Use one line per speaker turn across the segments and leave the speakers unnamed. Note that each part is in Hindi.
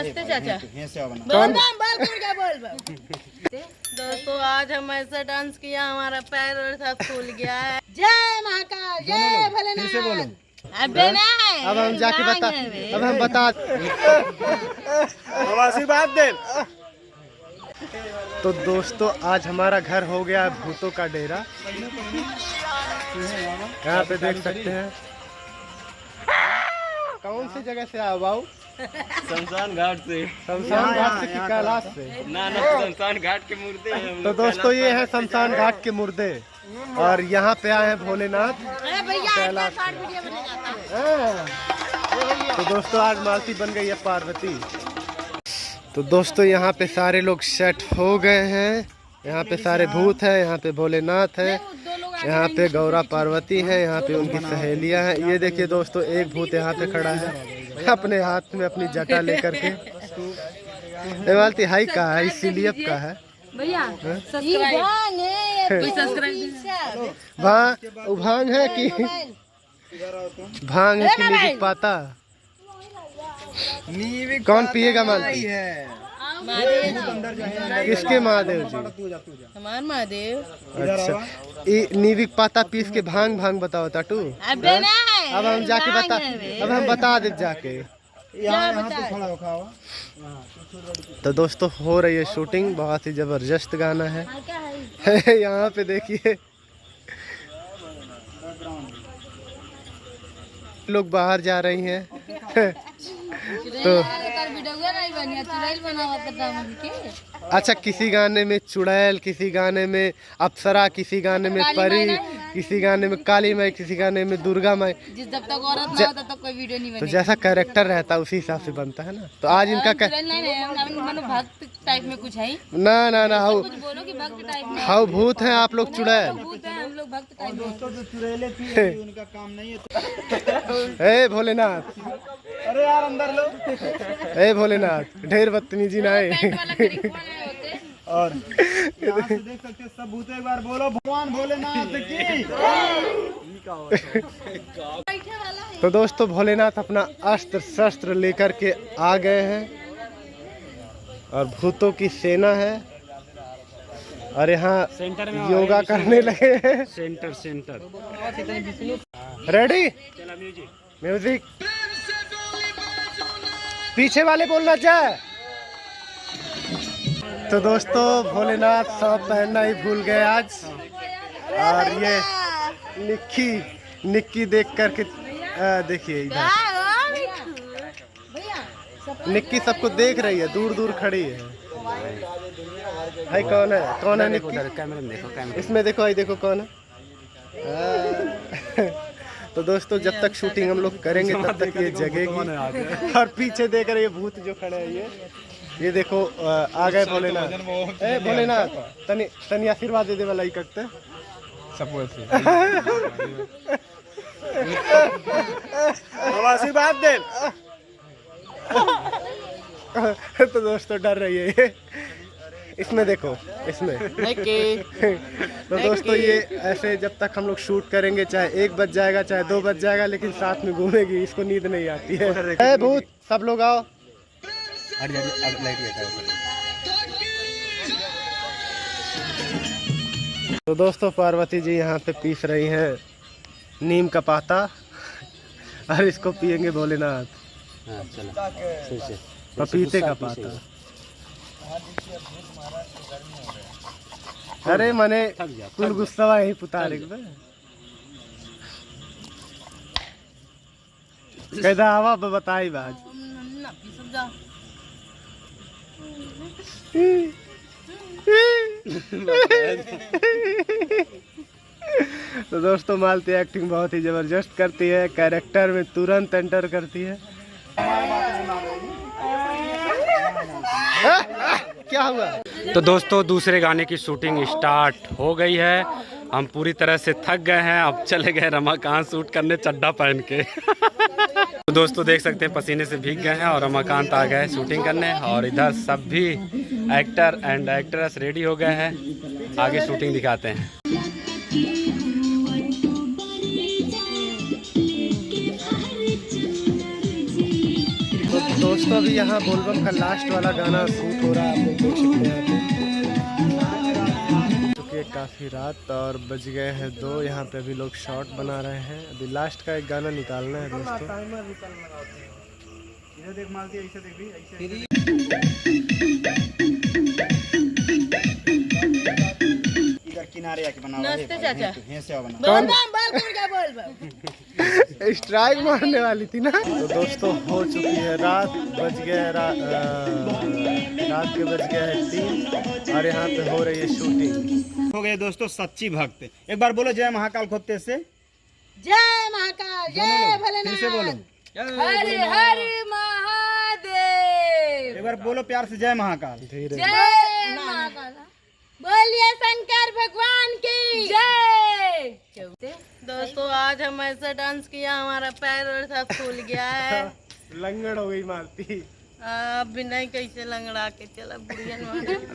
नमस्ते चाचा। दोस्तों आज हम ऐसा डांस किया हमारा पैर और सब फूल गया है। जय महाकाल, जय भोलेनाथ। अब
हम जाके बता, अब हम बता आशीर्वाद दे। तो दोस्तों आज हमारा घर हो गया है भूतों का डेरा। यहाँ पे देख सकते हैं। कौन सी जगह से आए बाबू?
शमशान घाट से।
शमशान घाट से कि कैलाश से?
ना शमशान घाट के मुर्दे हैं।
तो दोस्तों ये है शमशान घाट के मुर्दे और यहाँ पे आए हैं भोलेनाथ कैलाश। तो दोस्तों आज मालती बन गई है पार्वती। तो दोस्तों यहाँ पे सारे लोग सेट हो गए हैं। यहाँ पे सारे भूत हैं, यहाँ पे भोलेनाथ है, यहाँ पे गौरा पार्वती है, यहाँ पे उनकी सहेलियाँ हैं। ये देखिए दोस्तों एक भूत यहाँ पे खड़ा है अपने हाथ में अपनी जटा लेकर के। मालती हाई का है, इसीलिए का है भांग है कि भांग है कि नींबू पाता? कौन पिएगा मालती? किसके महादेव जी?
हमार महादेव।
अच्छा नींबू पाता पीस के भांग भांग बताओ टाटू। अब हम जाके बता, अब हम बता दे जाके। तो दोस्तों हो रही है शूटिंग, बहुत ही जबरदस्त गाना है। यहाँ पे देखिए लोग बाहर जा रही हैं। तो अच्छा किसी गाने में चुड़ैल, किसी गाने में अप्सरा, किसी गाने में परी, किसी गाने में काली माई, किसी गाने में दुर्गा माई।
जब तक औरत ना हो तब तक कोई वीडियो नहीं बनेगी।
तो जैसा कैरेक्टर रहता है उसी हिसाब से बनता है ना। तो आज इनका
भक्त टाइप में कुछ है?
ना ना ना हाउ
बोलो कि भक्त टाइप में।
हाउ भूत हैं आप लोग चुड़ैल?
भूत हैं हम लोग भक्त टाइप में।
उनका काम नहीं है।
ए भोलेनाथ,
अरे यार अंदर लो।
ए भोलेनाथ ढेर बदतमीजी ना है।
और देख सकते हैं सब भूत। एक बार बोलो भगवान भोलेनाथ की।
तो दोस्तों भोलेनाथ अपना अस्त्र शस्त्र लेकर के आ गए हैं और भूतों की सेना है और यहाँ योगा करने लगे हैं।
Centre
ready music. पीछे वाले बोलना चाहे। तो दोस्तों भोलेनाथ सांप पहनना ही भूल गए आज। और ये निक्की देख करके देखिए इधर निक्की सबको देख रही है, दूर दूर खड़ी है। भाई कौन है निक्की?
कैमरे में देखो, कैमरे
इसमें देखो, आई देखो कौन है। तो दोस्तों जब तक शूटिंग हम लोग करेंगे तब तक ये जगेगी। और पीछे देख रहे हैं भूत जो खड़े हैं ये देखो आ गए भोलेनाथ। ए भोलेनाथ तनी आशीर्वाद दे दे वाला ही करते सब आशीर्वाद दे। तो दोस्तों डर रही है ये। इसमें देखो इसमें। तो दोस्तों ये ऐसे जब तक हम लोग शूट करेंगे, चाहे 1 बज जाएगा चाहे 2 बज जाएगा, लेकिन साथ में घूमेगी, इसको नींद नहीं आती है। भूत सब लोग आओ। तो दोस्तों पार्वती जी यहाँ पे पीस रही हैं नीम का पाता और इसको पियेंगे भोलेनाथ। पपीते का पाता। अरे मने कुल गुस्सा ही पुतारे कैदा हवा बताई बाज। तो दोस्तों मालती एक्टिंग बहुत ही जबरदस्त करती है, कैरेक्टर में तुरंत एंटर करती है। क्या हुआ?
तो दोस्तों दूसरे गाने की शूटिंग स्टार्ट हो गई है। हम पूरी तरह से थक गए हैं, अब चले गए रमाकांत शूट करने चड्डा पहन के। तो दोस्तों देख सकते हैं पसीने से भीग गए हैं और रमाकांत आ गए शूटिंग करने और इधर सब भी एक्टर एंड एक्ट्रेस रेडी हो गए हैं। आगे शूटिंग दिखाते हैं।
दोस्तों अभी यहाँ बोलबम का लास्ट वाला गाना शूट हो रहा है, आप लोग देख सकते हैं यहाँ पे। चुकी है काफ़ी रात और बज गए हैं 2। यहाँ पे अभी लोग शॉट बना रहे हैं। अभी लास्ट का एक गाना निकालना है दोस्तों।
किनारे आके बना
नमस्ते चाचा।
कौन? स्ट्राइक मारने वाली थी ना। तो दोस्तों हो चुकी है रात, बज गया है रात के बज गया है 3 और यहाँ पे हो रही है शूटिंग।
हो गए दोस्तों सच्ची भक्त। एक बार बोलो जय महाकाल खोपते से।
जय महाकाल, जय
फिर से बोलो।
भोलेनाथ, हर हर महादेव।
एक बार बोलो प्यार से जय महाकाल।
धीरे
जय महाकाल, बोलिए शंकर भगवान की जय। दोस्तों आज हम ऐसा डांस किया, हमारा पैर और सब फूल गया है।
लंगड़ हो गई मालती।
अब भी नहीं कैसे लंगड़ा के चला बुढ़िया।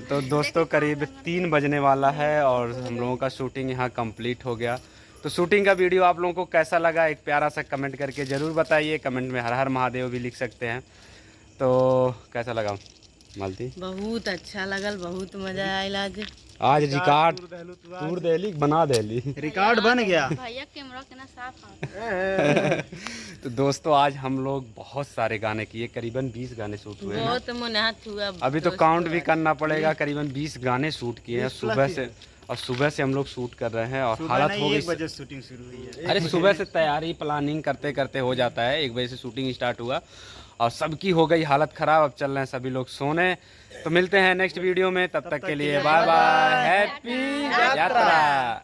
तो दोस्तों करीब 3 बजने वाला है और हम लोगों का शूटिंग यहाँ कंप्लीट हो गया। तो शूटिंग का वीडियो आप लोगों को कैसा लगा एक प्यारा सा कमेंट करके ज़रूर बताइए। कमेंट में हर हर महादेव भी लिख सकते हैं। तो कैसा लगा मालती?
बहुत अच्छा लगल, बहुत मजा आया
आज रिकॉर्ड टूर देली बना देली।
रिकॉर्ड बन गया।
भैया कैमरा के ना साफ।
तो दोस्तों आज हम लोग बहुत सारे गाने किए, करीबन 20 गाने शूट हुए हैं।
बहुत मुनाहत हुआ।
अभी तो काउंट भी करना पड़ेगा, करीबन 20 गाने शूट किए हैं सुबह से हम लोग शूट कर रहे हैं। और हालत हो
1
गई,
बजे शूटिंग शुरू हुई है।
अरे सुबह से तैयारी प्लानिंग करते करते हो जाता है। 1 बजे से शूटिंग स्टार्ट हुआ और सबकी हो गई हालत खराब। अब चल रहे हैं सभी लोग सोने। तो मिलते हैं नेक्स्ट वीडियो में, तब तक के लिए बाय बाय, हैप्पी यात्रा।